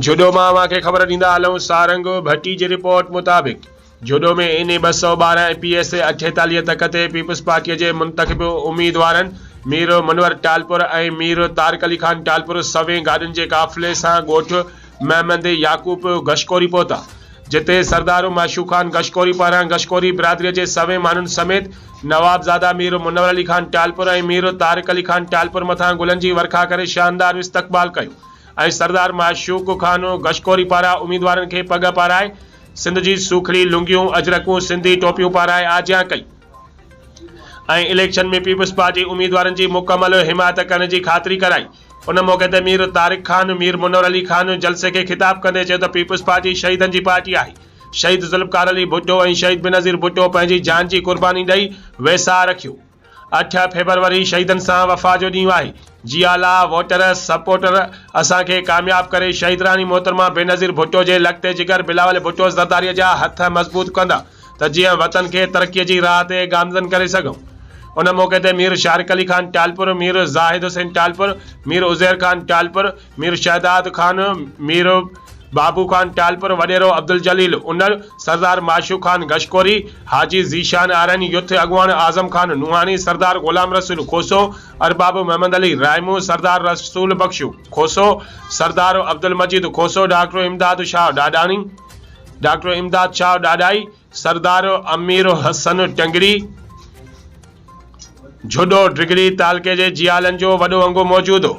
जुडो मां के ख़बर ॾींदा हलूं। सारंग भट्टी जी रिपोर्ट मुताबिक़ जुडो में इन 212 IPS 48 तक ते पीपल्स पार्टी के मुंतखब उम्मीदवारनि मीर मुनवर टालपुर और मीर तारिक अली खान टालपुर सवें गाड़ियुनि के काफ़िले से गोठ महमद याकूब गशकोरी पहुता, जिते सरदार माशूक खान गशकोरी पारां गशकोरी बिरादरी के सवें मानुन समेत नवाबजादा मीर मुनवर अली खान टालपुर और मीर तारिक अली खान टालपुर मथा गुलन की वर्खा करे शानदार इस्तकबाल कयो। सरदार माशूक खान गशकोरी पारा उम्मीदवार के पग पाराए सिंध की सूखड़ी लुंगियों अजरकूं सिंधी टोपियों पाराए आजियां कई। इलेक्शन में पीपल्स पार्टी उम्मीदवार की मुकम्मल हिमायत करने की खातरी कराई। उन मौके ते मीर तारिक खान मीर मुनवर अली खान जलसे के खिताब कंदे चयो त पीपल्स पार्टी शहीदन की पार्टी है। शहीद जुल्फकार अली भुट्टो और शहीद बेनज़ीर भुट्टो पंहिंजी जान की कुर्बानी ॾेई वेसा रखियो। 8 फेबरवरी शहीदन से वफ़ा जो ॾींहुं आहे। जियाला वोटर सपोर्टर असांखे कामयाब करे शहीद रानी मोहतरमा बेनज़ीर भुट्टो के लॻते जिगर बिलावल भुट्टो ज़रदारी जा हथ मज़बूत कंदा त जीअं वतन के तरक्की की राह ते गामज़न करे सघूं। उन मौके ते मीर शारिक अली खान टालपुर मीर जाहिद हुसैन टालपुर मीर उज़ैर खान टालपुर मीर शहदाद खान मीर बाबू खान टालपुर वडेरो अब्दुल जलील उनर सरदार माशूक खान गशकोरी हाजी ज़ीशान आरनी युथ अगवान आजम खान नुहानी सरदार गुलाम रसूल खोसो अरबाब मोहम्मद अली रायमू सरदार रसूल बख्शू खोसो सरदार अब्दुल मजीद खोसो डॉक्टर इमदाद शाह डाडाई सरदार अमीर हसन टंगरी जुडो डिग्री तालके जे जियालन जो वडो अंगो मौजूद हो।